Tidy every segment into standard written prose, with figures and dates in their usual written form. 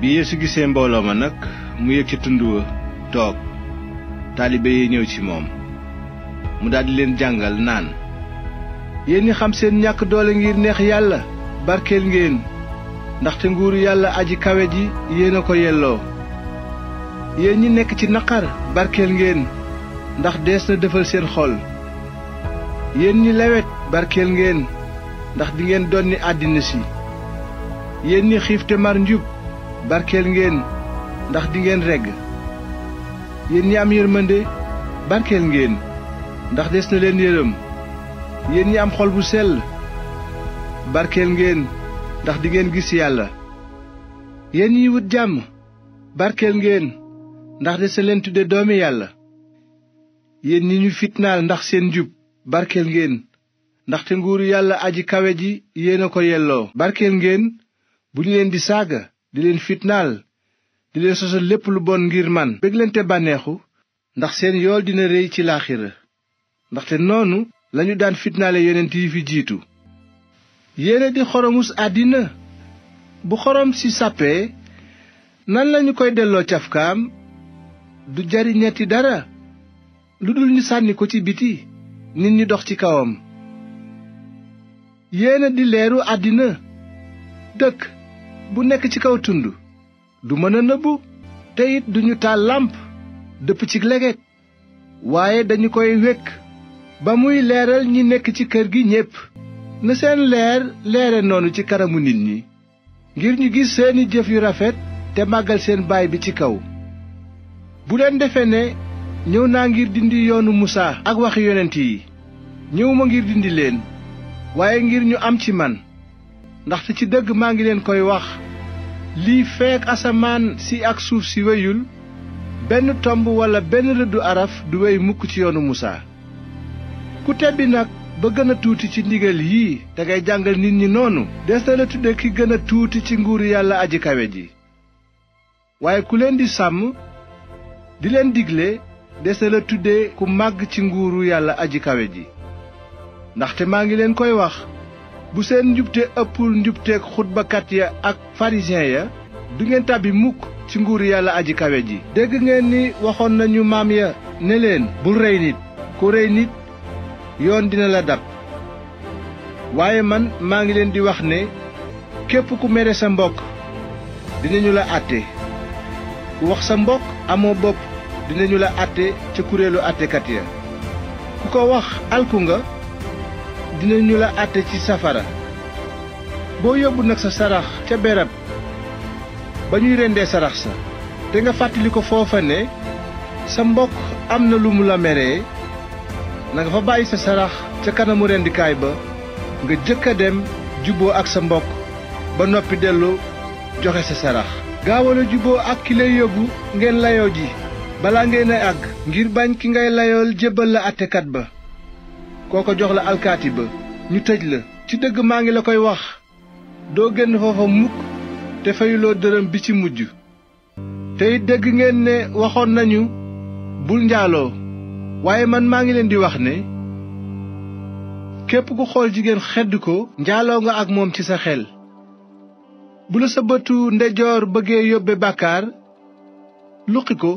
bi Yeesu gisee mbooloo ma nag mu yëg ca tund wa toog taalibe yi ñëw ci moom mu daldi leen jàngal naan yéen ñi xam seen ñàkk doole ngir neex yàlla barkeel ngeen ndaxte nguuru yàlla aji kawe ji yéen a ko yelloo yéen ñi nekk ci naqar barkeel ngeen ndax dees na defal seen xol yéen ñi lewet barkeel ngeen ndax dingeen donni àddina si yéen ñi xiif te mar njub barkeel ngeen ndax dingeen regg yéen ñi am yërmande barkeel ngeen ndax des na leen yërëm yéen ñi am xol bu sell barkeel ngeen ndax dingeen gis yàlla yéen ñi wut jàmm barkeel ngeen ndax des na leen tudde doomi yàlla yéen ñi ñu fitnaal ndax seen njub barkeel ngeen ndaxte nguuru yàlla aji kawe ji yéen a ko yelloo barkeel ngeen bu ñu leen di saaga di leen fitnaal di leen sosal lépp lu bon ngir man bég leen te bànneexu ndax seen yool dina réy ci laaxira ndaxte noonu lañu daan fitnaale yonent yi fi jiitu yéena di xoromus àddina bu xorom si sàppee nan lañu koy delloo cafkaam du jariñati dara lu dul ñu sànni ko ci biti nit ñi dox ci kawam yéena di leeru àddina dëkk bu nekk ci kaw tund du mën a nëbbu te it duñu taal làmp dëpp ci leget waaye dañu koy wekk ba muy leeral ñi nekk ci kër gi ñépp na seen leer leere noonu ci kanamu nit ñi ngir ñu gis seeni jëf yu rafet te màggal seen baay bi ci kaw bu leen defe ne ñëw naa ngir dindi yoonu Musaa ak waxi yonent yi ñëwuma ngir dindi leen waaye ngir ñu am ci man ndaxte ci dëgg maa ngi leen koy wax lii feek asamaan si ak suuf si weyul benn tomb walla benn rëddu araf du wey mukk ci yoonu Musaa ku tebbi nag ba gën a tuuti ci ndigal yii te ngay jàngal nit ñi noonu des na la tudde ki gën a tuuti ci nguuru yàlla aji kawe ji waaye ku leen di sàmm di leen digle des na la tudde ku màgg ci nguuru yàlla aji kawe ji ndaxte maa ngi leen koy wax bu seen njubte ëppul njubteek xutbakat ya ak farisiyen ya du ngeen tàbbi mukk ci nguuru yàlla aji kawe ji dégg ngeen ni waxoon nañu maam ya ne leen bul rey nit ku rey nit yoon dina la dab waaye man maa ngi leen di wax ne képp ku mere sa mbokk dinañu la àtte ku wax sa mbokk amoo bopp dinañu la àtte ca kuréelu àttekat ya ku ko wax alku nga dinañu la àtte ci safara boo yóbbu nag sa sarax ca berab ba ñuy rendee sarax sa te nga fàttali ko foofa ne sa mbokk am na lu mu la meree na nga fa bàyyi sa sarax ca kanamu rendikaay ba nga jëkk a dem jubboo ak sa mbokk ba noppi dellu joxe sa sarax gaawal a jubboo ak ki lay yóbbu ngeen layoo ji balaa ngeen a àgg ngir bañ ki ngay layool jébbal la àttekat ba kooko jox la alkaati ba ñu tëj la ci dëgg maa ngi la koy wax doo génn foofa mukk te fayuloo dërëm bi ci mujj te it dégg ngeen ne waxoon nañu bul njaaloo waaye man maa ngi leen di wax ne képp ku xool jigéen xedd ko njaaloo nga ak moom ci sa xel bu la sa bëtu ndeyjoor bëggee yóbbe bàkkaar luqi ko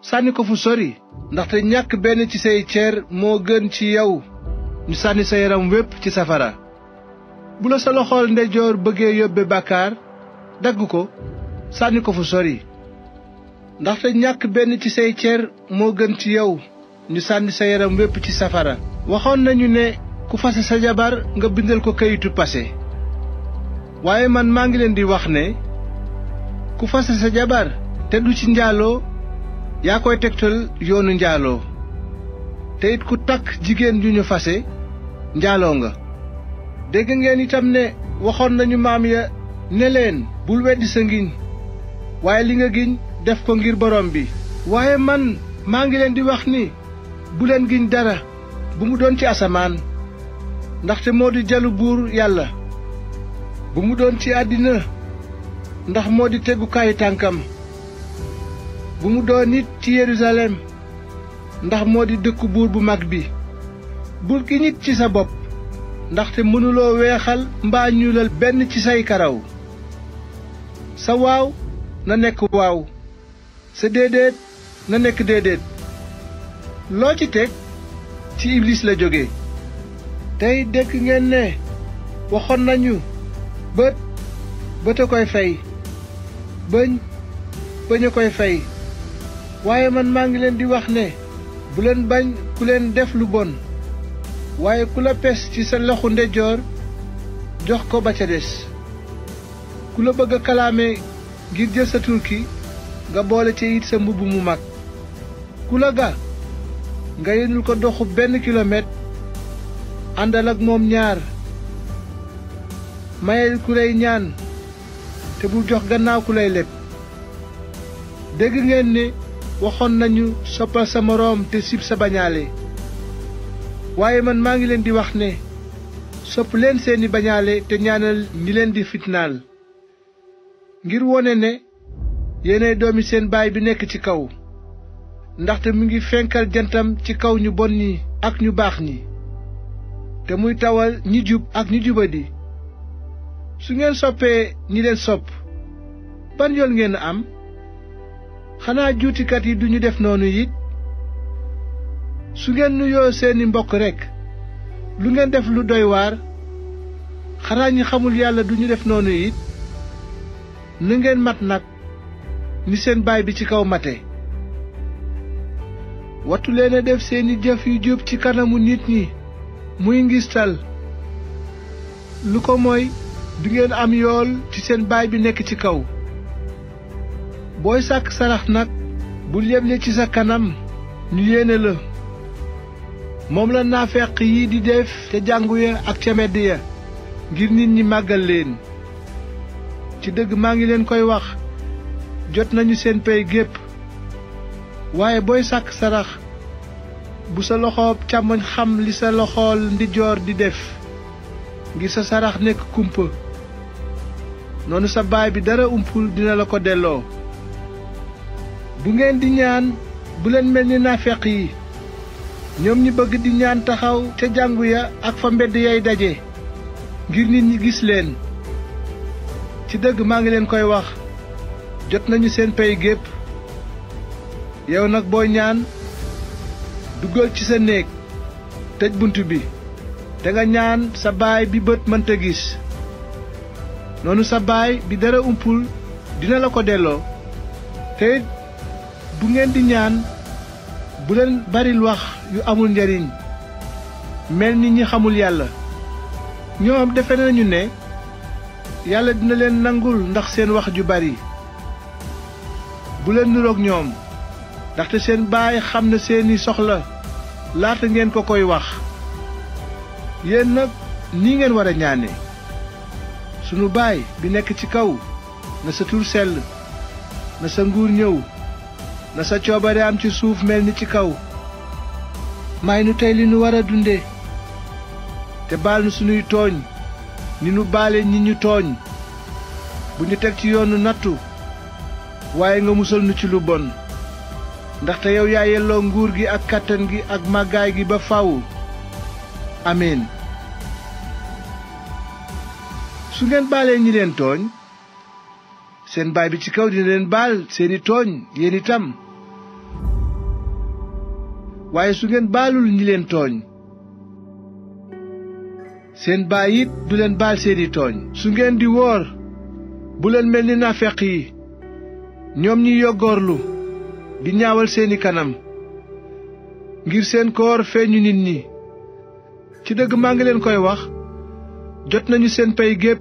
sànni ko fu sori ndaxte ñàkk benn ci say ceer moo gën ci yow ñu sànni sa yaram wépp ci safara bu la sa loxool ndeyjoor bëggee yóbbe bàkkaar dagg ko sànni ko fu sori ndaxte ñàkk benn ci say ceer moo gën ci yow ñu sànni sa yaram wépp ci safara waxoon nañu ne ku fase sa jabar nga bindal ko kayitu pase waaye man maa ngi leen di wax ne ku fase sa jabar te du ci njaaloo yaa koy tegtal yoonu njaaloo te it ku takk jigéen ju ñu fase njaaloo nga dégg ngeen itam ne waxoon nañu maam ya ne leen bul weddi sa ngiñ waaye li nga giñ def ko ngir borom bi waaye man maa ngi leen di wax ni bu leen giñ dara bu mu doon ci asamaan ndaxte moo di jalu buur yàlla bu mu doon ci àddina ndax moo di teggukaayu tànkam bu mu doon nit ci Yerusalem ndax moo di dëkku buur bu mag bi bul giñ nit ci sa bopp ndaxte mënuloo weexal mbaa ñuulal benn ci say karaw sa waaw na nekk waaw sa déedéet na nekk déedéet. loo ci teg ci iblis la jóge. tey dégg ngeen ne waxoon nañu bët a koy fay, bëñ a koy fay. waaye man maa ngi leen di wax ne bu leen bañ ku leen def lu bon, waaye ku la pes ci sa loxo ndeyjoor jox ko ba ca des. ku la bëgg a kalaame ngir jël sa turki nga boole ci it sa mbubb mu mag. ku la ga nga yenul ko doxu 1 kilomètre, àndal ak moom 2. mayel ku lay ñaan te bul jox gannaaw ku lay leb. dégg ngeen ne waxoon nañu soppal sa moroom te sib sa bañaale. waaye man maa ngi leen di wax ne sopp leen seeni bañaale te ñaanal ñi leen di fitnaal, ngir wone ne yéenay doomi seen baay bi nekk ci kaw, ndaxte mu ngi fenkal jantam ci kaw ñu bon ñi ak ñu baax ñi, te muy tawal ñi jub ak ñi jubadi. su ngeen soppee ñi leen sopp, ban yoon ngeen am? xanaa juutikat yi duñu def noonu it? su ngeen nuyoo seeni mbokk rekk, lu ngeen def lu doy waar? xanaa ñi xamul yàlla duñu def noonu it? na ngeen mat nag ni seen baay bi ci kaw mate. wattu leen a def seeni jëf yu jub ci kanamu nit ñi muy ngistal, lu ko mooy du ngeen am yool ci seen baay bi nekk ci kaw. booy sàkk sarax nag bul yeble ci sa kanam ñu yéene la. moom la naafeq yi di def ca jàngu ya ak ca mbedd ya ngir nit ñi màggal leen. ci dëgg maa ngi leen koy wax, jot nañu seen pey gépp. waaye booy sàkk sarax bu sa loxoob càmmoñ xam li sa loxool ndijoor di def, ngir sa sarax nekk kumpa. noonu sa baay bi dara umpul dina la ko delloo. bu ngeen di ñaan bu leen mel ni naafeq yi, ñoom ñi bëgg di ñaan taxaw ca jàngu ya ak fa mbedd yay daje, ngir nit ñi gis leen. ci dëgg maa ngi leen koy wax, jot nañu seen pey gépp. yow nag booy ñaan duggal ci sa néeg, tëj bunt bi, te nga ñaan sa baay bi bët mënta gis. noonu sa baay bi dara umpul dina la ko delloo. te bu ngeen di ñaan bu leen baril wax yu amul njariñ, mel ni ñi xamul yàlla. ñoom defe nañu ne yàlla dina leen nangul ndax seen wax ju bari. bu leen niroog ñoom, ndaxte seen baay xam na seeni soxla laata ngeen ko koy wax. yéen nag nii ngeen war a ñaane: sunu baay bi nekk ci kaw, na sa tur sell, na sa nguur ñëw, na sa coobare am ci suuf mel ni ci kaw. may nu tey li nu war a dunde, te baal nu sunuy tooñ ni nu baale ñi ñu tooñ. bu ñu teg ci yoonu nattu, waaye nga musal nu ci lu bon. ndaxte yow yaa yelloo nguur gi ak kàttan gi ak màggaay gi ba faw. amiin. su ngeen baalee ñi leen tooñ, seen baay bi ci kaw dina leen baal seeni tooñ yéen itam. waaye su ngeen baalul ñi leen tooñ, seen baay it du leen baal seeni tooñ. su ngeen di woor bu leen mel ni naafeq yi, ñoom ñi yoggoorlu di ñaawal seeni kanam, ngir seen koor feeñu nit ñi. ci dëgg maa ngi leen koy wax, jot nañu seen pey gépp.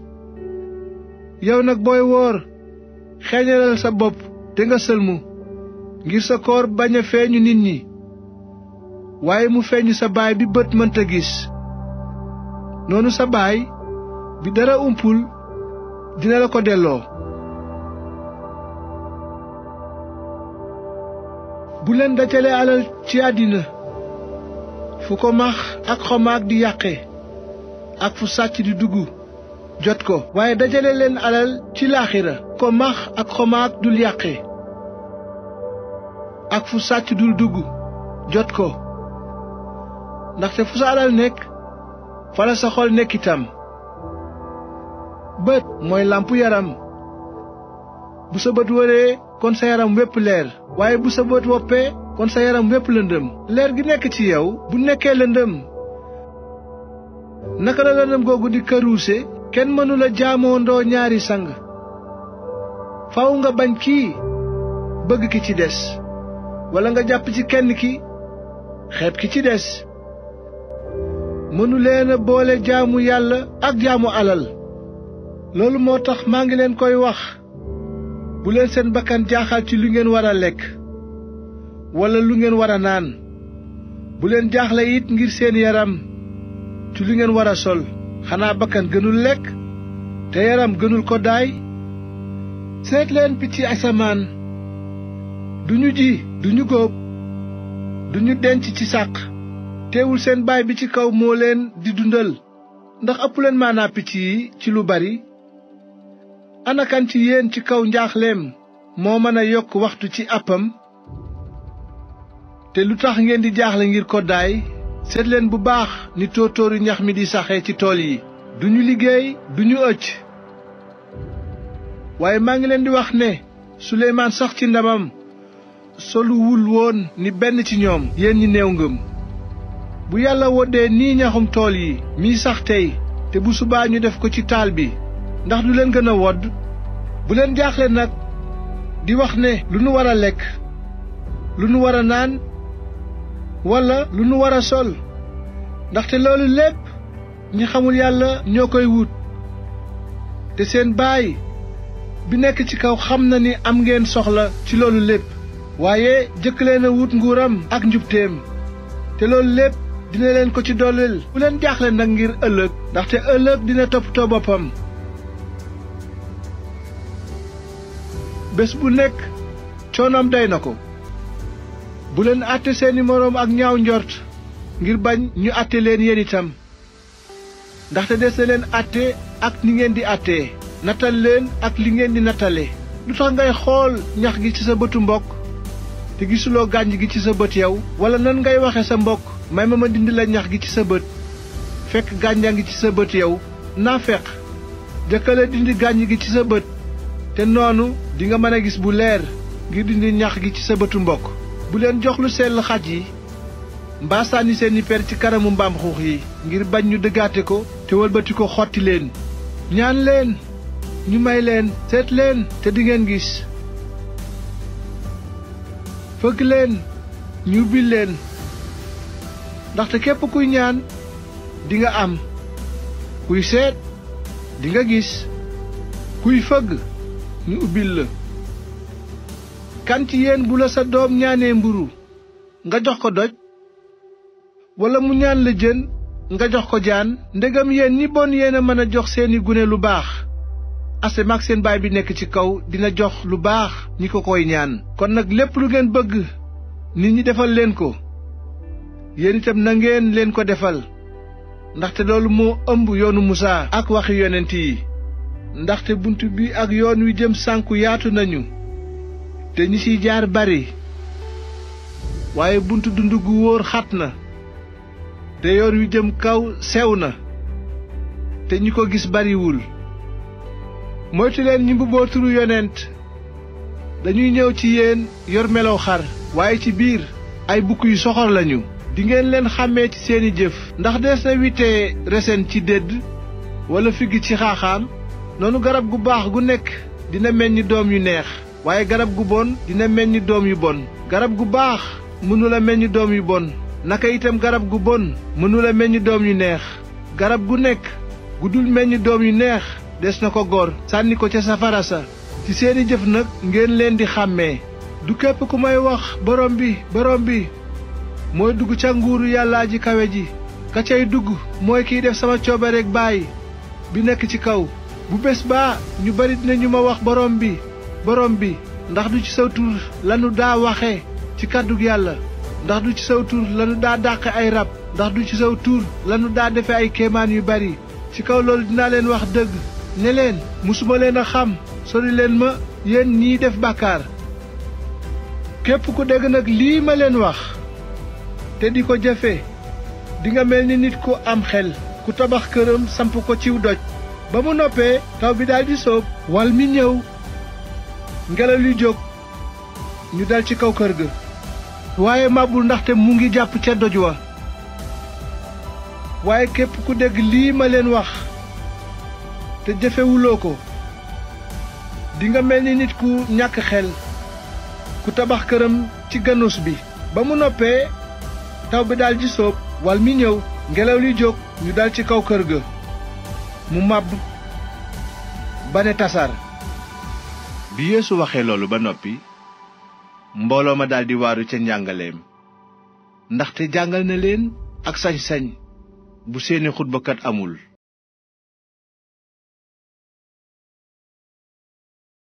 yow nag booy woor xeeñalal sa bopp te nga sëlmu, ngir sa koor bañ a feeñu nit ñi, waaye mu feeñu sa baay bi bët mënta gis. noonu sa baay bi dara umpul dina la ko delloo. bu leen dajale alal ci àddina, fu ko max ak xomaag di yàqe ak fu sàcc di dugg jot ko. waaye dajale leen alal ci laaxira, ko max ak xomaag dul yàqe ak fu sàcc dul dugg jot ko. ndaxte fu sa alal nekk, fa la sa xol nekk itam. bët mooy làmpu yaram. bu sa bët wëree kon sa yaram wépp leer waaye bu sa bët woppee kon sa yaram wépp lëndëm leer gi nekk ci yow bu nekkee lëndëm naka la lëndëm googu di këruuse kenn mënula jaamoondoo ñaari sang faw nga bañ kii bëgg ki ci des walla nga jàpp ci kenn ki xeeb ki ci des mënu leen a boole jaamu yàlla ak jaamu alal loolu moo tax maa ngi leen koy wax bu leen seen bakkan jaaxal ci lu ngeen war a lekk walla lu ngeen war a naan bu leen jaaxle it ngir seen yaram ci lu ngeen war a sol xanaa bakkan gënul lekk te yaram gënul ko daay seet leen picc asamaan duñu ji duñu góob duñu denc ci sàq teewul seen baay bi ci kaw moo leen di dundal ndax ëpp leen maanaa picc yi ci lu bari ana kan ci yéen ci kaw njaaxleem moo mën a yokk waxtu ci àppam te lu tax ngeen di jaaxle ngir koddaay seet leen bu baax ni tóortóoru ñax mi di saxee ci tool yi duñu liggéey duñu ëcc waaye maa ngi leen di wax ne Suleymaan sax ci ndamam soluwul woon ni benn ci ñoom yéen ñi néew ngëm bu yàlla woddee nii ñaxum tool yi miy sax tey te bu subaa ñu def ko ci taal bi ndax du leen gën a wodd bu leen jaaxle nag di wax ne lu nu war a lekk lu nu war a naan walla lu nu war a sol ndaxte loolu lépp ñi xamul yàlla ñoo koy wut te seen baay bi nekk ci kaw xam na ni am ngeen soxla ci loolu lépp waaye jëkk leen a wut nguuram ak njubteem te loolu lépp dina leen ko ci dollil bu leen jaaxle nag ngir ëllëg ndaxte ëllëg dina toppatoo boppam bés bu nekk coonoom day na ko bu leen àtte seeni moroom ak ñaaw njort ngir bañ ñu àtte leen yéen itam ndaxte des na leen àtte ak ni ngeen di àttee nattal leen ak li ngeen di nattale lu tax ngay xool ñax gi ci sa bëtu mbokk te gisuloo gànj gi ci sa bët yow walla nan ngay waxe sa mbokk may ma dindi la ñax gi ci sa bët fekk gànjaa ngi ci sa bët yow naafeq jëkkale dindi gànj gi ci sa bët te noonu dinga mën a gis bu leer ngir dindi ñax gi ci sa bëtu mbokk bu leen jox lu sell xaj yi mbaa sànni seeni per ci kanamu mbaam xuux yi ngir bañ ñu dëggaate ko te wëlbati ko xotti leen ñaan leen ñu may leen seet leen te dingeen gis fëgg leen ñu ubbil leen ndaxte képp kuy ñaan dinga am kuy seet dinga gis kuy fëgg ñu ubbil la kan ci yéen bu la sa doom ñaanee mburu nga jox ko doj walla mu ñaan la jën nga jox ko jaan ndegam yéen ñi bon yéen a mën a jox seeni gune lu baax asamaan ak seen baay bi nekk ci kaw dina jox lu baax ñi ko koy ñaan kon nag lépp lu ngeen bëgg nit ñi defal leen ko yéen itam na ngeen leen ko defal ndaxte loolu moo ëmb yoonu Musaa ak waxi yonent yi ndaxte bunt bi ak yoon wi jëm sànku yaatu nañu te ñi ciy jaar bari waaye buntu dund gu wóor xat na te yoon wi jëm kaw sew na te ñi ko gis bariwul moytu leen ñi mbubboo turu yonent dañuy ñëw ci yéen yor melow xar waaye ci biir ay bukk yu soxor lañu dingeen leen xàmmee ci seeni jëf ndax dees na witee resen ci dédd walla figg ci xaaxaam noonu garab gu baax gu nekk dina meññ doom yu neex waaye garab gu bon dina meññ doom yu bon garab gu baax mënula meññ doom yu bon naka itam garab gu bon mënula meññ doom yu neex garab gu nekk gu dul meññ doom yu neex des na ko gor sànni ko ca safara sa ci seeni jëf nag ngeen leen di xàmmee du képp ku may wax borom bi mooy dugg ca nguuru yàllaa ji kawe ji ka cay dugg mooy kiy def sama coobareek baay bi nekk ci kaw bu bés baa ñu bari dinañu ma wax borom bi ndax du ci saw tur lanu daa waxe ci kàddug yàlla ndax du ci saw tur lanu daa dàqe ay rab ndax du ci saw tur lanu daa defe ay kéemaan yu bari ci kaw loolu dinaa leen wax dëgg ne leen musuma leen a xam sori leen ma yéen ñiy def bàkkaar képp ku dégg nag lii ma leen wax te di ko jëfe dinga mel ni nit ku am xel ku tabax këram samp ko ciw doj ba mu noppee taw bi daldi soob wal mi ñëw ngelaw li jóg ñu dal ci kaw kër ga waaye màbbul ndaxte mu ngi jàpp ca doj wa. waaye képp ku dégg lii ma leen wax te jëfewuloo ko dinga mel ni nit ku ñàkk xel ku tabax këram ci ganus bi. ba mu noppee taw bi dal di soob wal mi ñëw ngelaw li jóg ñu dal ci kaw kër ga mu màbb ba ne tasar. bi Yeesu waxee loolu ba noppi mbooloo ma daldi waaru ca njàngaleem ndaxte jàngal na leen ak sañ-sañ bu seeni xutbakat amul.